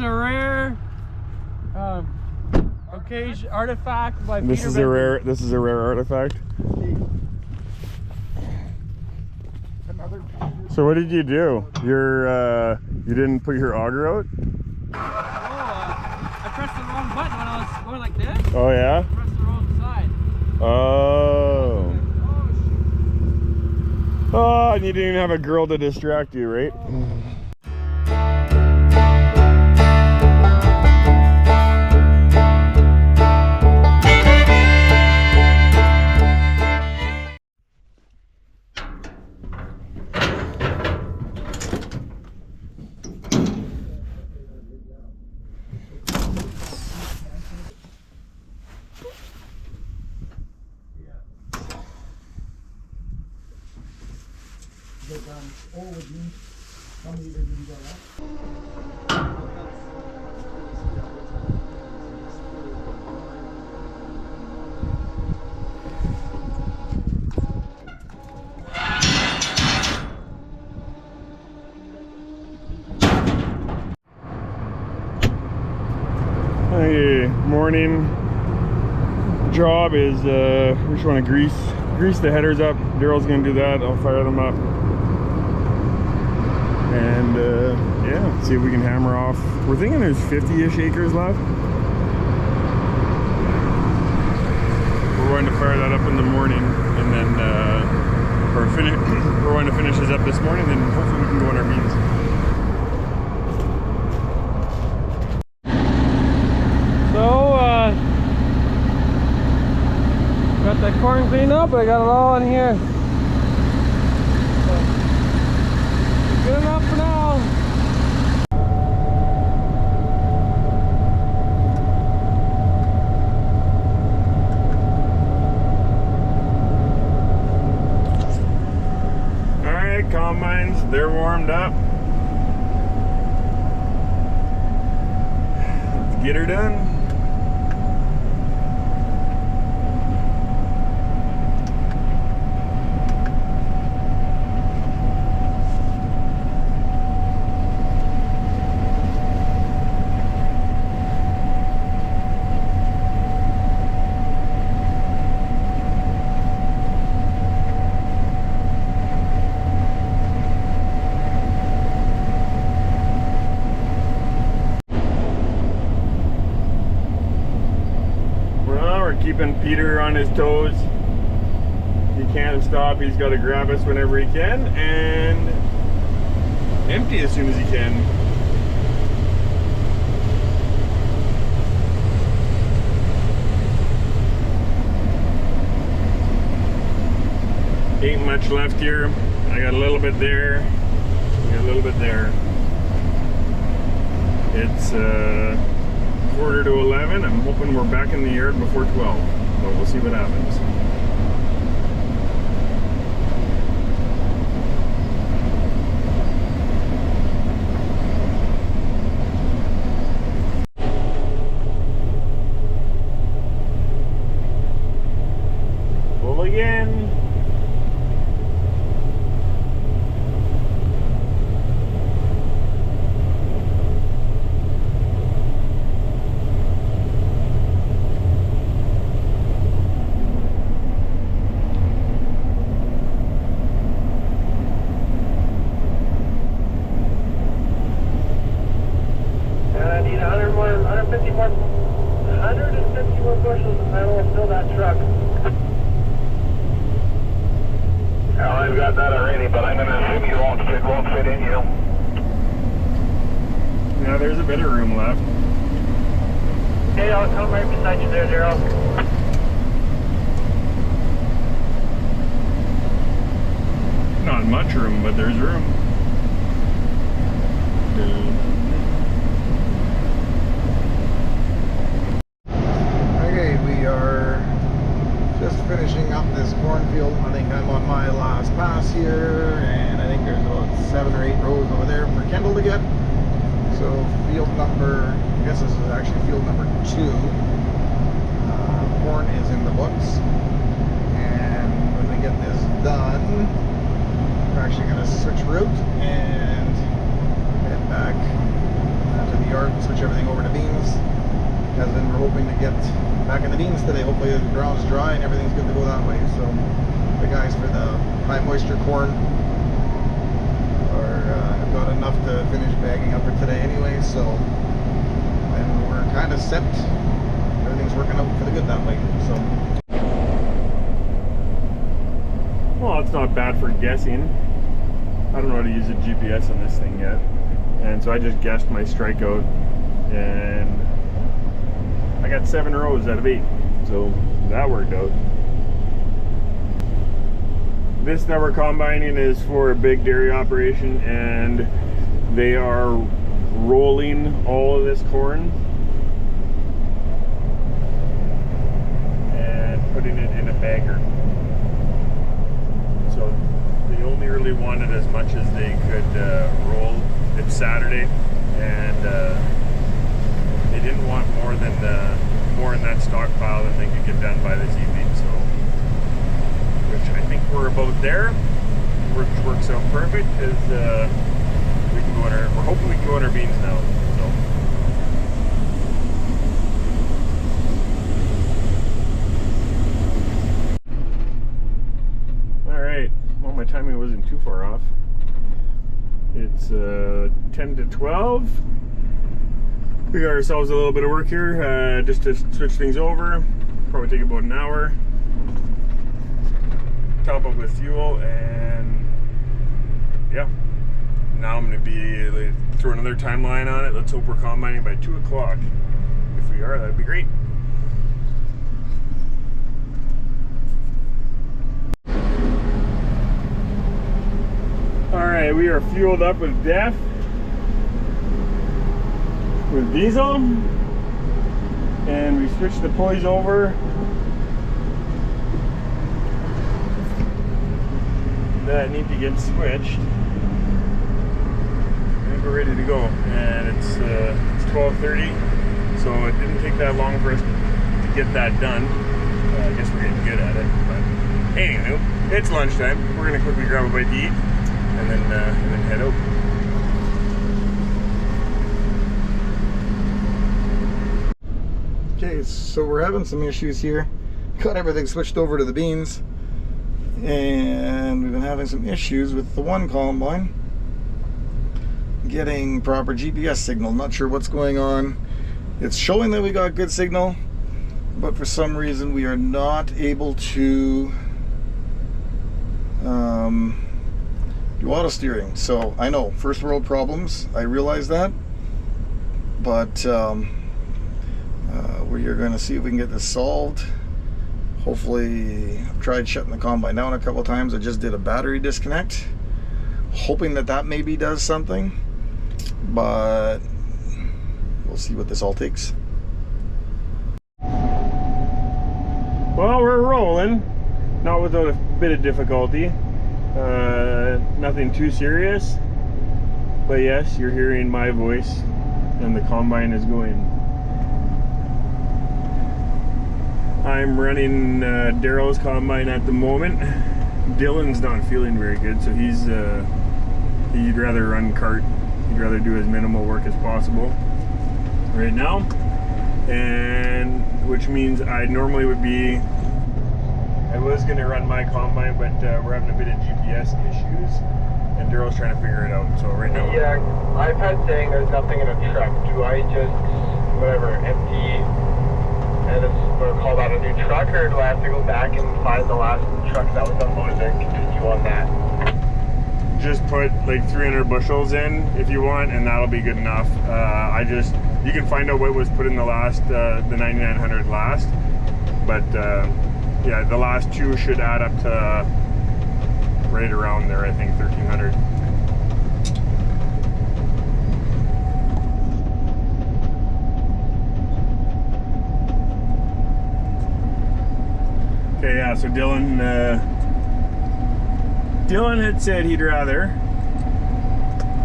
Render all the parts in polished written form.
a rare occasion artifact by This Peter is Benton. this is a rare artifact. So what did you do? You didn't put your auger out? Oh, I pressed the wrong button when I was going like this. Oh yeah? I pressed the wrong side. Oh. Oh, and you didn't have a girl to distract you, right? Hey, morning job is we just want to grease the headers up. Daryl's gonna do that. I'll fire them up, and yeah, see if we can hammer off. We're thinking there's 50-ish acres left. We're going to fire that up in the morning, and then we're going to finish this up this morning, then hopefully we can go on our beans. So, got that corn cleaned up, I got it all in here. So, good enough for now. Alright, combines, they're warmed up. Let's get her done. Keeping Peter on his toes. He can't stop. He's got to grab us whenever he can and empty as soon as he can. Ain't much left here. I got a little bit there. I got a little bit there. It's quarter to 11. I'm hoping we're back in the yard before 12, but we'll see what happens. Pull again. I've got that already, but I'm going to assume it won't fit in you. Yeah, there's a bit of room left. Okay, I'll come right beside you there, Daryl. Not much room, but there's room. Okay, we are just finishing up this cornfield. I think I'm on my last pass here, and I think there's about 7 or 8 rows over there for Kendall to get. So field number, I guess this is actually field number 2. Corn is in the books, and when we get this done, we're actually going to switch route and head back to the yard and switch everything over to beans. As then we're hoping to get back in the beans today. Hopefully the ground's dry and everything's good to go that way. So the guys for the high moisture corn have got enough to finish bagging up for today anyway. So and we're kind of set. Everything's working out for the good that way. So. Well, it's not bad for guessing. I don't know how to use a GPS on this thing yet. And so I just guessed my strikeout and I got 7 rows out of 8. So that worked out. This that we're combining is for a big dairy operation and they are rolling all of this corn and putting it in a bagger. So they only really wanted as much as they could roll. It's Saturday, and they didn't want more than more in that stockpile than they could get done by this evening. So, which I think we're about there, which works out perfect because we can go in our. We're hoping we can go in our beans now. Well, my timing wasn't too far off. It's 10 to 12. We got ourselves a little bit of work here just to switch things over. Probably take about an hour. Top up with fuel and yeah. Now I'm going to be throw another timeline on it. Let's hope we're combining by 2 o'clock. If we are, that'd be great. Alright, we are fueled up with DEF, with diesel, and we switched the pulleys over. That need to get switched. And we're ready to go. And it's 12:30, so it didn't take that long for us to get that done. I guess we're getting good at it. But anyway, it's lunchtime. We're gonna quickly grab a bite to eat. And then head out. Okay, so we're having some issues here. Got everything switched over to the beans, and we've been having some issues with the one combine getting proper GPS signal. Not sure what's going on. It's showing that we got good signal, but for some reason we are not able to do auto steering. So I know, first world problems, I realize that, but we are going to see if we can get this solved. Hopefully, I've tried shutting the combine down a couple times. I just did a battery disconnect, hoping that that maybe does something, but we'll see what this all takes. Well, we're rolling, not without a bit of difficulty. Nothing too serious, but yes, you're hearing my voice and the combine is going. I'm running Daryl's combine at the moment. Dylan's not feeling very good, so he'd rather run cart. He'd rather do as minimal work as possible right now, and which means I normally would be. I was going to run my combine, but we're having a bit of GPS issues, and Daryl's trying to figure it out. So right now, yeah, iPad saying there's nothing in a truck. Do I just whatever empty and it's call that a new truck, or do I have to go back and find the last truck that was unloaded and continue on that? just put like 300 bushels in if you want, and that'll be good enough. You can find out what was put in the last, the 9900 last, but yeah, the last two should add up to right around there, I think 1300. Okay, yeah, so Dylan had said he'd rather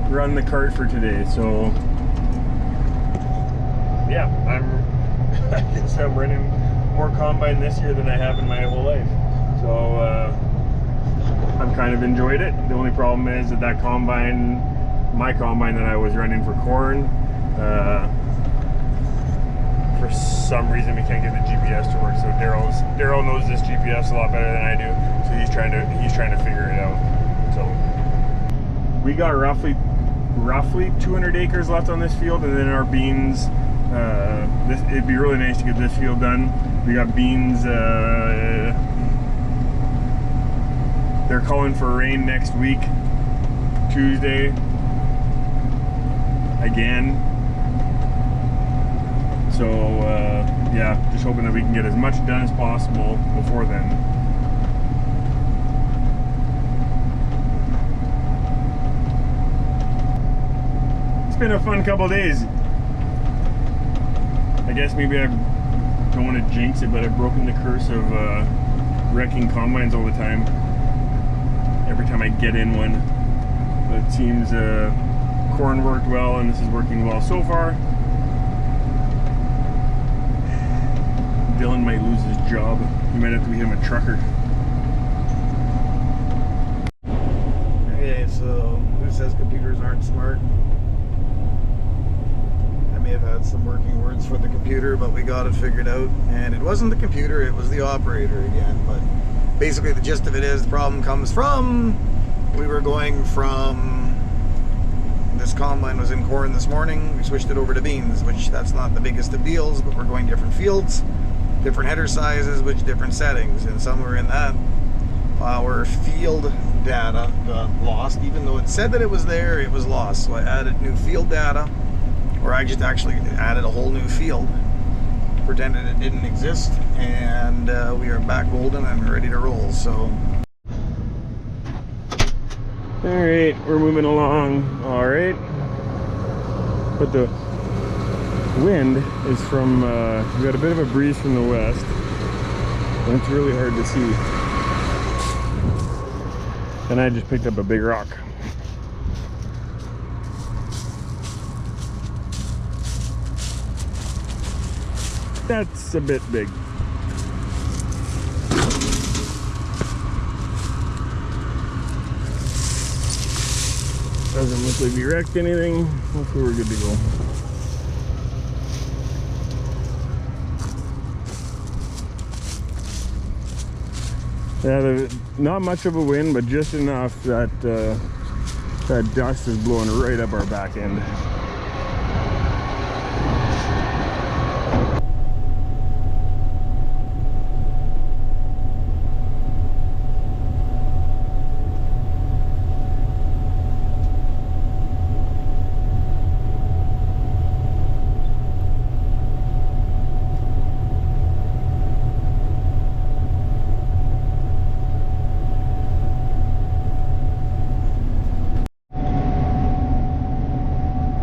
run the cart for today, so yeah, I guess I'm running more combine this year than I have in my whole life, so I'm kind of enjoyed it. The only problem is that combine, my combine that I was running for corn, For some reason we can't get the GPS to work, so Daryl knows this GPS a lot better than I do, so he's trying to figure it out. So we got roughly 200 acres left on this field, and then our beans, it'd be really nice to get this field done. We got beans, they're calling for rain next week, Tuesday, again. So yeah, just hoping that we can get as much done as possible before then. It's been a fun couple days. I guess maybe I don't want to jinx it, but I've broken the curse of wrecking combines all the time. Every time I get in one. But it seems corn worked well, and this is working well so far. Dylan might lose his job. He might have to become a trucker. Okay, so who says computers aren't smart? I may have had some working words for the computer, but we got it figured out. And it wasn't the computer, it was the operator again. But basically the gist of it is the problem comes from, we were going from, this combine was in corn this morning, we switched it over to beans, which that's not the biggest of deals, but we're going different fields, different header sizes, with different settings, and somewhere in that our field data got lost. Even though it said that it was there, it was lost. So I added new field data, or I just actually added a whole new field, pretended it didn't exist, and we are back golden and ready to roll. So alright, we're moving along. Alright, but the wind is from, we got a bit of a breeze from the west, and it's really hard to see. And I just picked up a big rock. That's a bit big. Doesn't look like we wrecked anything. Hopefully we're good to go. Yeah, not much of a wind, but just enough that that dust is blowing right up our back end.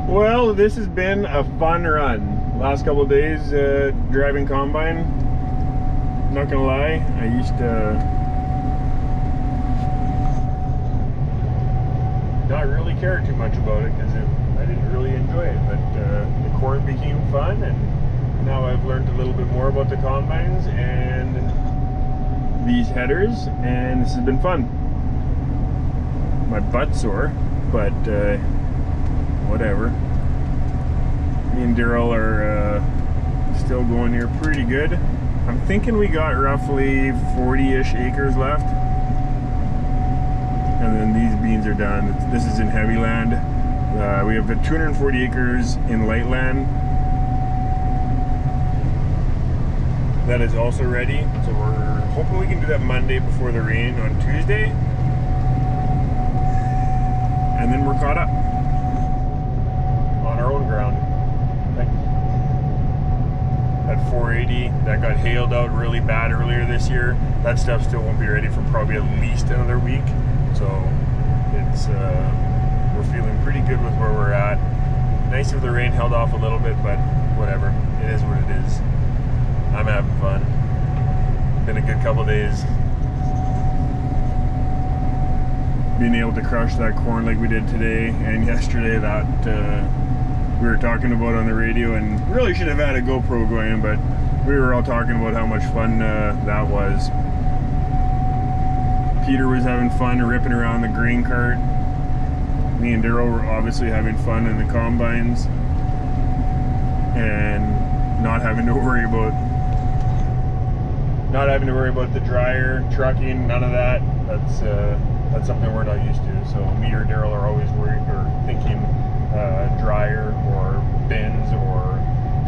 Well, this has been a fun run. Last couple of days driving combine. Not gonna lie, I used to not really care too much about it because I didn't really enjoy it. But the corn became fun, and now I've learned a little bit more about the combines and these headers, and this has been fun. My butt's sore, but whatever. Me and Daryl are still going here pretty good. I'm thinking we got roughly 40-ish acres left, and then these beans are done. This is in heavy land. We have 240 acres in light land that is also ready, so we're hoping we can do that Monday before the rain on Tuesday, and then we're caught up on our own ground. At 480, that got hailed out really bad earlier this year. That stuff still won't be ready for probably at least another week. So it's we're feeling pretty good with where we're at. Nice if the rain held off a little bit, but whatever. It is what it is. I'm having fun. Been a good couple days. Being able to crush that corn like we did today and yesterday, that we were talking about on the radio, and really should have had a GoPro going, but we were all talking about how much fun that was. Peter was having fun ripping around the grain cart. Me and Daryl were obviously having fun in the combines. and not having to worry about the dryer, trucking, none of that. That's something we're not used to. So me or Daryl are always worried or thinking dryer or bins or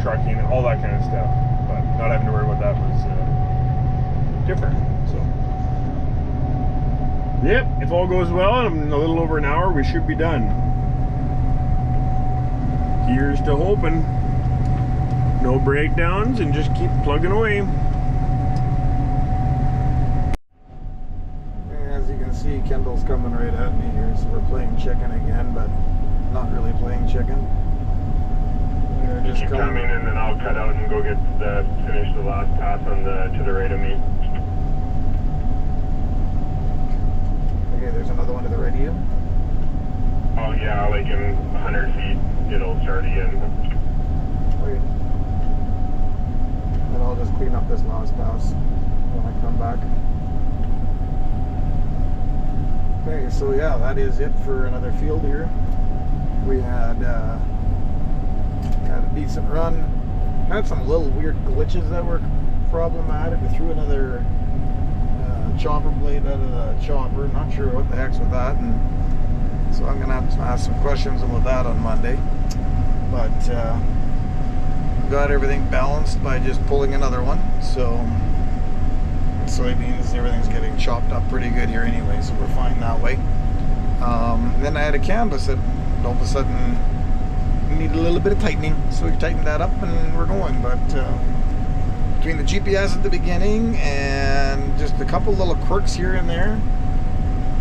trucking, all that kind of stuff. But not having to worry about that was different. So yep, if all goes well, in a little over an hour, we should be done. Here's to hoping. No breakdowns and just keep plugging away. As you can see, Kendall's coming right at me here, so we're playing chicken again, but not really playing chicken. We're just You come in and then I'll cut out and go get finish the last pass on to the right of me. Okay, there's another one to the right of you. Oh yeah, like in 100 feet, it'll start again. Wait. Then I'll just clean up this last pass when I come back. Okay, so yeah, that is it for another field here. We had a decent run. Had some little weird glitches that were problematic. We threw another chopper blade out of the chopper. Not sure what the heck's with that, and so I'm gonna have to ask some questions about that on Monday. But got everything balanced by just pulling another one. So soybeans, everything's getting chopped up pretty good here anyway, so we're fine that way. Then I had a canvas that all of a sudden needed a little bit of tightening, so we tightened that up and we're going. But between the GPS at the beginning and just a couple little quirks here and there,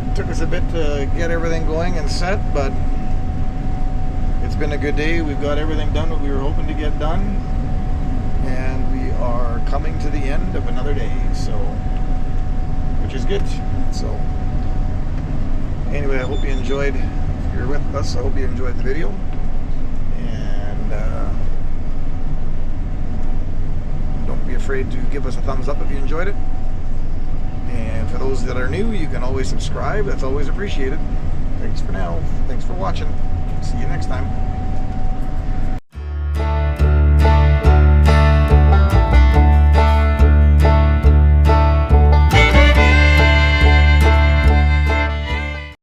it took us a bit to get everything going and set, but it's been a good day. We've got everything done that we were hoping to get done, and we are coming to the end of another day, so which is good. So anyway, I hope you enjoyed. If you're with us, I hope you enjoyed the video, and don't be afraid to give us a thumbs up if you enjoyed it. And for those that are new, you can always subscribe. That's always appreciated. Thanks for now. Thanks for watching. See you next time.